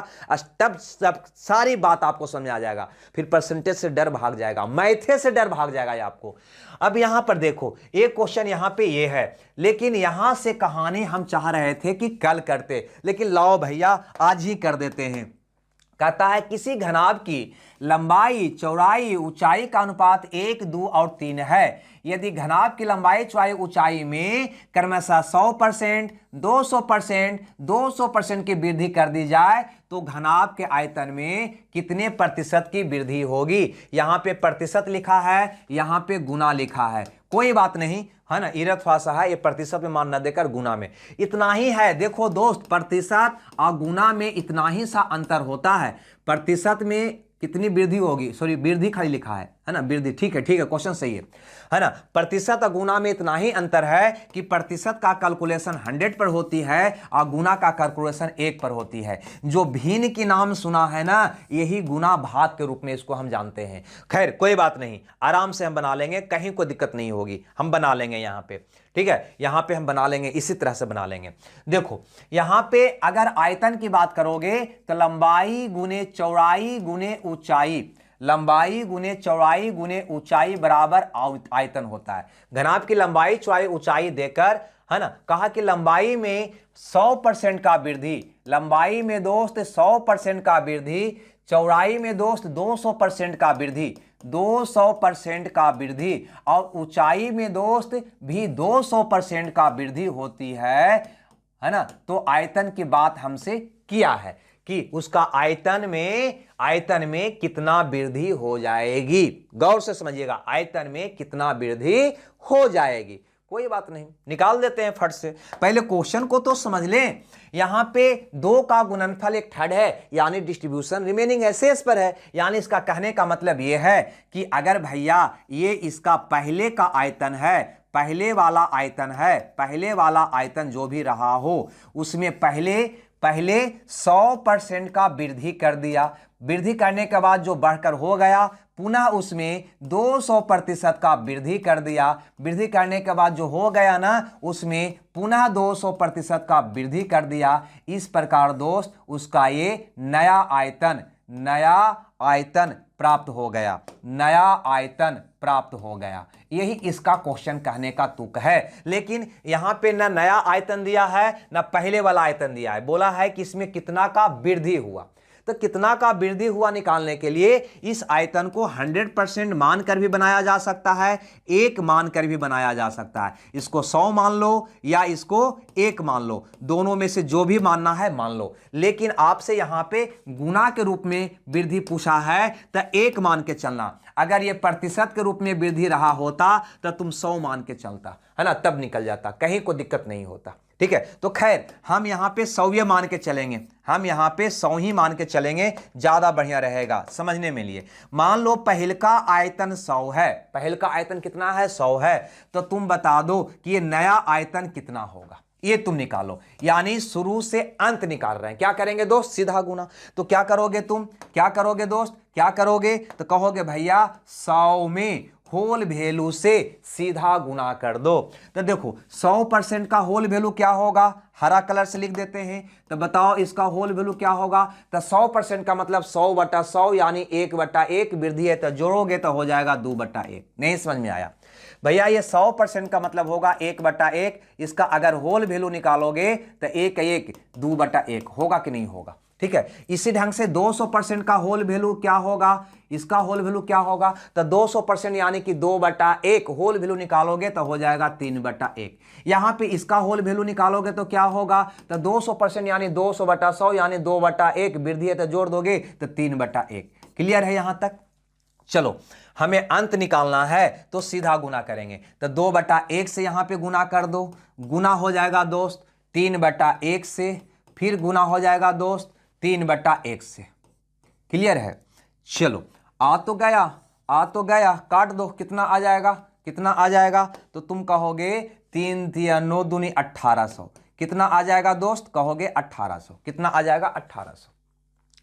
तब सब सारी बात आपको समझ आ जाएगा। फिर परसेंटेज से डर भाग जाएगा, मैथे से डर भाग जाएगा आपको। अब यहां पर देखो एक क्वेश्चन यहां पे ये है, लेकिन यहां से कहानी हम चाह रहे थे कि कल करते, लेकिन लाओ भैया आज ही कर देते हैं। कहता है किसी घनाभ की लंबाई चौड़ाई ऊंचाई का अनुपात 1 2 और 3 है। यदि घनाभ की लंबाई चौड़ाई ऊंचाई में क्रमशः 100%, 200%, 200% की वृद्धि कर दी जाए तो घनाभ के आयतन में कितने प्रतिशत की वृद्धि होगी। यहां पे प्रतिशत लिखा है, यहां पे गुना लिखा है, कोई बात नहीं है ना, इरत फासा है, ये प्रतिशत में मान न देकर गुना में इतना ही है। देखो दोस्त प्रतिशत और गुना में इतना ही सा अंतर होता है। प्रतिशत में कितनी वृद्धि होगी, सॉरी वृद्धि खाली लिखा है ना, वृद्धि, ठीक है क्वेश्चन सही है ना। प्रतिशत और गुना में इतना ही अंतर है कि प्रतिशत का कैलकुलेशन 100 पर होती है और गुना का कैलकुलेशन 1 पर होती है। जो भिन्न की नाम सुना है ना, यही गुना भाग के रूप में इसको हम जानते हैं। खैर कोई बात नहीं, आराम से हम बना लेंगे, कहीं कोई दिक्कत नहीं होगी, हम बना लेंगे यहाँ पे, ठीक है। यहां पे हम बना लेंगे, इसी तरह से बना लेंगे। देखो यहां पे अगर आयतन की बात करोगे तो लंबाई गुने चौड़ाई गुने ऊंचाई, लंबाई गुने चौड़ाई गुने ऊंचाई बराबर आयतन होता है। घनाभ की लंबाई चौड़ाई ऊंचाई देकर है ना, कहा कि लंबाई में 100% का वृद्धि, लंबाई में दोस्त 100% का वृद्धि, चौड़ाई में दोस्त 200% का वृद्धि, 200% का वृद्धि, और ऊंचाई में दोस्त भी 200% का वृद्धि होती है ना। तो आयतन की बात हमसे किया है कि उसका आयतन में कितना वृद्धि हो जाएगी। गौर से समझिएगा, आयतन में कितना वृद्धि हो जाएगी, कोई बात नहीं, निकाल देते हैं फट से। पहले क्वेश्चन को तो समझ लें। यहां पे 2 का गुणनफल एक थर्ड है, यानी डिस्ट्रीब्यूशन रिमेनिंग है, शेष पर है। यानी इसका कहने का मतलब यह है कि अगर भैया ये इसका पहले का आयतन है, पहले वाला आयतन है, पहले वाला आयतन जो भी रहा हो उसमें पहले 100% का वृद्धि कर दिया, वृद्धि करने के बाद जो बढ़कर हो गया पुनः उसमें 200% का वृद्धि कर दिया, वृद्धि करने के बाद जो हो गया ना उसमें पुनः 200% का वृद्धि कर दिया। इस प्रकार दोस्त उसका ये नया आयतन प्राप्त हो गया, नया आयतन प्राप्त हो गया। यही इसका क्वेश्चन कहने का तुक है। लेकिन यहां पे ना नया आयतन दिया है ना पहले वाला आयतन दिया है, बोला है कि इसमें कितना का वृद्धि हुआ। तो कितना का वृद्धि हुआ निकालने के लिए इस आयतन को 100% मानकर भी बनाया जा सकता है, एक मानकर भी बनाया जा सकता है। इसको 100 मान लो या इसको 1 मान लो, दोनों में से जो भी मानना है मान लो। लेकिन आपसे यहां पे गुना के रूप में वृद्धि पूछा है तो 1 मान के चलना। अगर ये प्रतिशत के रूप में वृद्धि रहा होता तो तुम 100 मान के चलता, है ना, तब निकल जाता, कहीं कोई दिक्कत नहीं होता। ठीक है, तो खैर हम यहां पे 100 मान के चलेंगे, हम यहां पे 100 ही मान के चलेंगे, ज्यादा बढ़िया रहेगा समझने में लिए। मान लो पहल का आयतन 100 है, पहल का आयतन कितना है, 100 है, तो तुम बता दो कि ये नया आयतन कितना होगा, ये तुम निकालो। यानी शुरू से अंत निकाल रहे हैं। क्या करेंगे दोस्त, सीधा गुना। तो क्या करोगे तुम, क्या करोगे दोस्त, क्या करोगे, तो कहोगे भैया 100 में होल वैल्यू से सीधा गुना कर दो। तो देखो 100% का होल वैल्यू क्या होगा, हरा कलर से लिख देते हैं। तो बताओ इसका होल वैल्यू क्या होगा। तो 100% का मतलब 100/100 यानी 1/1 वृद्धि है, तो जोड़ोगे तो हो जाएगा 2/1। नहीं समझ में आया भैया, ये 100% का मतलब होगा 1/1। इसका अगर होल वैल्यू निकालोगे तो 1 2/1 होगा कि नहीं होगा। ठीक है, इसी ढंग से 200% का होल वैल्यू क्या होगा, इसका होल वैल्यू क्या होगा, तो 200% यानी कि 2/1 होल वैल्यू निकालोगे तो हो जाएगा 3/1। यहां पे इसका होल वैल्यू निकालोगे तो क्या होगा, तो 200% यानी 200/100 यानी 2/1 वृद्धि है, तो जोड़ दोगे तो 3/1। क्लियर है यहां तक। चलो हमें अंत निकालना है तो सीधा गुना करेंगे। तो 2/1 से यहां पे गुना कर दो, गुना हो जाएगा दोस्त 3/1 से, फिर गुना हो जाएगा दोस्त 3/1 से। क्लियर है। चलो आ तो गया, आ तो गया, काट दो, कितना आ जाएगा, कितना आ जाएगा, तो तुम कहोगे 3 3 9 दूनी 1800। कितना आ जाएगा दोस्त, कहोगे 1800। कितना आ जाएगा, 1800।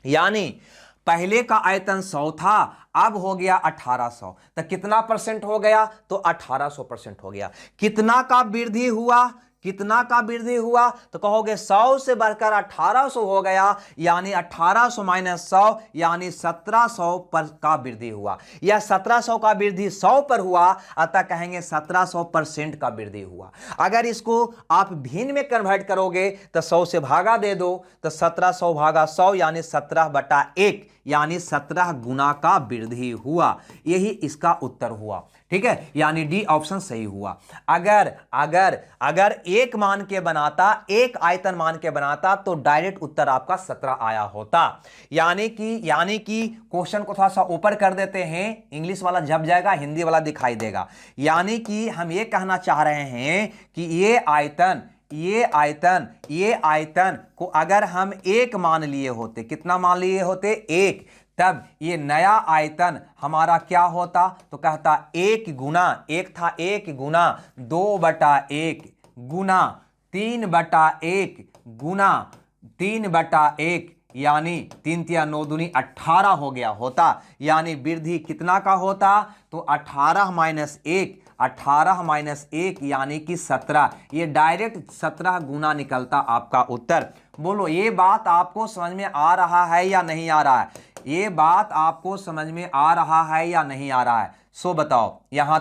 यानी पहले का आयतन 100 था, अब हो गया 1800। तो कितना परसेंट हो गया, तो 1800% हो गया। कितना का वृद्धि हुआ, कितना का वृद्धि हुआ, तो कहोगे 100 से बढ़कर 1800 हो गया, यानी 1800 माइनस 100 यानी 1700 पर का वृद्धि हुआ। या 1700 का वृद्धि 100 पर हुआ, अतः कहेंगे 1700% का वृद्धि हुआ। अगर इसको आप भिन्न में कन्वर्ट करोगे तो 100 से भागा दे दो, तो 1700 भागा 100 यानी 17/1 यानी 17 गुना का वृद्धि हुआ। यही इसका उत्तर हुआ। ठीक है, यानी डी ऑप्शन सही हुआ। अगर अगर अगर एक मान के बनाता, एक आयतन मान के बनाता, तो डायरेक्ट उत्तर आपका 17 आया होता। यानी कि क्वेश्चन को थोड़ा सा ऊपर कर देते हैं, इंग्लिश वाला झप जाएगा, हिंदी वाला दिखाई देगा। यानी कि हम ये कहना चाह रहे हैं कि ये आयतन को अगर हम एक मान लिए होते, कितना मान लिए होते, एक, तब ये नया आयतन हमारा क्या होता, तो कहता 1 गुना, एक था 1 गुना 2/1 गुना 3/1 गुना 3/1 यानी 3 3 9 दूनी 18 हो गया होता। यानी वृद्धि कितना का होता, तो 18 माइनस 1, 18 माइनस 1 यानी कि 17। ये डायरेक्ट 17 गुना निकलता आपका उत्तर। बोलो ये बात आपको समझ में आ रहा है या नहीं आ रहा है, ये बात आपको समझ में आ रहा है या नहीं आ रहा है, सो बताओ। यहां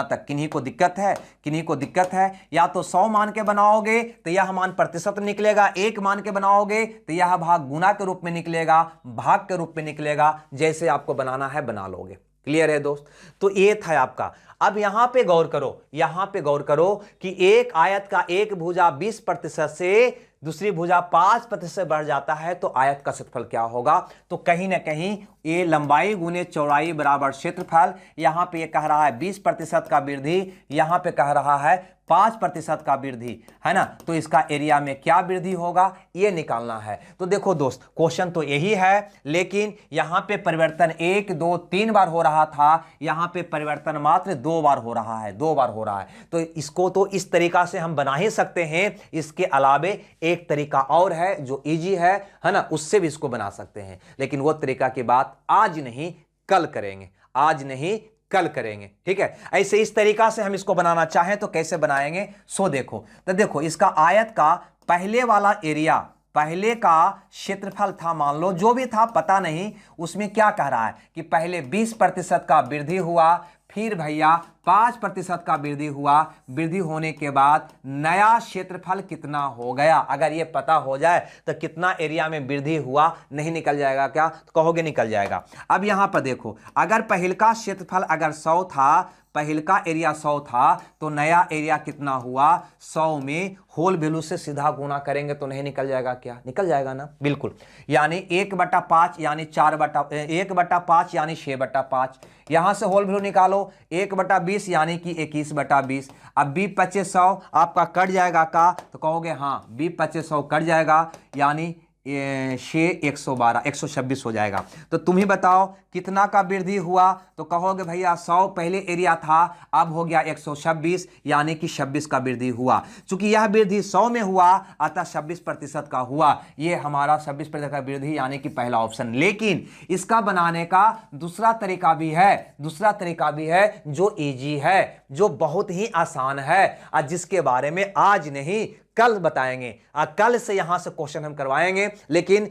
तक किन्हीं को दिक्कत है, किन्हीं को दिक्कत है। या तो 100 मान के बनाओगे तो यह मान प्रतिशत निकलेगा, 1 मान के बनाओगे तो यह भाग गुना के रूप में निकलेगा, भाग के रूप में निकलेगा। जैसे आपको बनाना है बना लोगे। क्लियर है दोस्त। तो ये था आपका। अब यहां पे गौर करो, यहां पे गौर करो कि एक आयत का एक भुजा 20% से दूसरी भुजा 5% बढ़ जाता है, तो आयत का क्षेत्रफल क्या होगा। तो कहीं ना कहीं ये लंबाई गुने चौड़ाई बराबर क्षेत्रफल। यहां पे ये कह रहा है 20% का वृद्धि, यहां पे कह रहा है 5% का वृद्धि, है ना। तो इसका एरिया में क्या वृद्धि होगा, ये निकालना है। तो देखो दोस्त, क्वेश्चन तो यही है, लेकिन यहां पे परिवर्तन 1 2 3 बार हो रहा था, यहां पे परिवर्तन मात्र 2 बार हो रहा है, 2 बार हो रहा है। तो इसको तो इस तरीका से हम बना ही सकते हैं। इसके अलावे एक तरीका और है जो इजी है ना, उससे भी इसको बना सकते हैं। लेकिन वो तरीका की बात आज नहीं कल करेंगे, आज नहीं कल करेंगे। ठीक है, ऐसे इस तरीका से हम इसको बनाना चाहें तो कैसे बनाएंगे, सो देखो। तो देखो इसका आयत का पहले वाला एरिया, पहले का क्षेत्रफल था, मान लो जो भी था पता नहीं, उसमें क्या कह रहा है कि पहले 20% का वृद्धि हुआ, फिर भैया 5% का वृद्धि हुआ, वृद्धि होने के बाद नया क्षेत्रफल कितना हो गया। अगर ये पता हो जाए तो कितना एरिया में वृद्धि हुआ नहीं निकल जाएगा क्या? तो कहोगे निकल जाएगा। अब यहां पर देखो, अगर पहले का क्षेत्रफल अगर 100 था, पहले का एरिया 100 था, तो नया एरिया कितना हुआ? 100 में होल वैल्यू से सीधा गुना करेंगे तो नहीं निकल जाएगा क्या? निकल जाएगा ना, बिल्कुल। यानी 1/5 यानी 1/5 यानी 6/5। यहां से होल वैल्यू निकालो, 1/20 यानी कि 21/20। अब 20×25 आपका कट जाएगा का? तो कहोगे हाँ 20×25 कट जाएगा, यानी 112 126 हो जाएगा। तो तुम ही बताओ कितना का वृद्धि हुआ? तो कहोगे भैया 100 पहले एरिया था, अब हो गया 126, यानी कि 26 का वृद्धि हुआ। चूंकि यह वृद्धि 100 में हुआ अतः 26% का हुआ। ये हमारा 26% का वृद्धि यानी कि पहला ऑप्शन। लेकिन इसका बनाने का दूसरा तरीका भी है, जो इजी है, जो बहुत ही आसान है, और जिसके बारे में आज नहीं कल बताएंगे। कल से यहां से क्वेश्चन हम करवाएंगे, लेकिन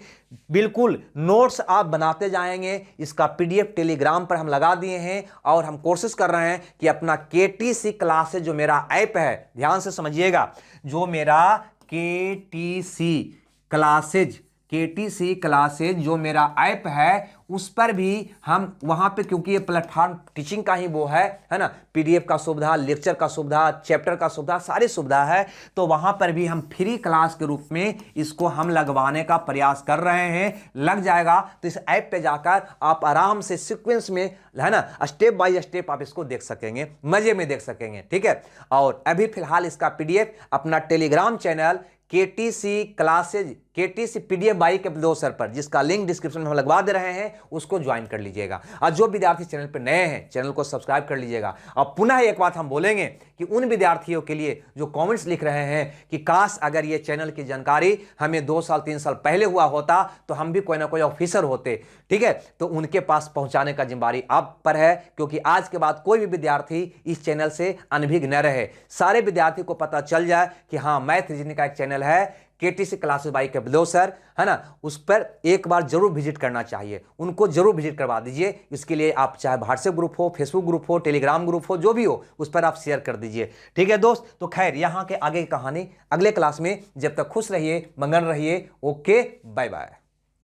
बिल्कुल नोट्स आप बनाते जाएंगे। इसका पीडीएफ टेलीग्राम पर हम लगा दिए हैं, और हम कोशिश कर रहे हैं कि अपना केटीसी क्लासेज जो मेरा ऐप है, ध्यान से समझिएगा, जो मेरा केटीसी क्लासेज जो मेरा ऐप है, उस पर भी हम वहां पे, क्योंकि ये प्लेटफॉर्म टीचिंग का ही वो है ना, पीडीएफ का सुविधा, लेक्चर का सुविधा, चैप्टर का सुविधा, सारी सुविधा है। तो वहां पर भी हम फ्री क्लास के रूप में इसको हम लगवाने का प्रयास कर रहे हैं। लग जाएगा तो इस ऐप पे जाकर आप आराम से सीक्वेंस में, है ना, स्टेप बाय स्टेप आप इसको देख सकेंगे, मजे में देख सकेंगे, ठीक है। और अभी फिलहाल इसका पीडीएफ अपना Telegram channel KTC PDF by के ब्रोशर पर, जिसका लिंक डिस्क्रिप्शन में हम लगवा दे रहे हैं, उसको ज्वाइन कर लीजिएगा। और जो विद्यार्थी चैनल पर नए हैं, चैनल को सब्सक्राइब कर लीजिएगा। और पुनः एक बात हम बोलेंगे कि उन विद्यार्थियों के लिए जो कमेंट्स लिख रहे हैं कि काश अगर ये चैनल की जानकारी हमें 2 साल 3 साल पहले हुआ होता तो हम भी कोई ना कोई ऑफिसर होते, ठीक है, तो उनके पास पहुंचाने का जिम्मेदारी आप पर है। क्योंकि आज के बाद कोई भी विद्यार्थी इस चैनल से अनभिज्ञ न रहे, सारे विद्यार्थी को पता चल जाए कि हाँ मैथ रीजनिंग का एक चैनल है केटीसी क्लासेस बाई कैपलो सर, है ना, उस पर एक बार जरूर विजिट करना चाहिए, उनको जरूर विजिट करवा दीजिए। इसके लिए आप चाहे व्हाट्सएप ग्रुप हो, फेसबुक ग्रुप हो, टेलीग्राम ग्रुप हो, जो भी हो, उस पर आप शेयर कर दीजिए, ठीक है दोस्त। तो खैर यहाँ के आगे की कहानी अगले क्लास में, जब तक खुश रहिए, मगन रहिए। Okay, bye bye.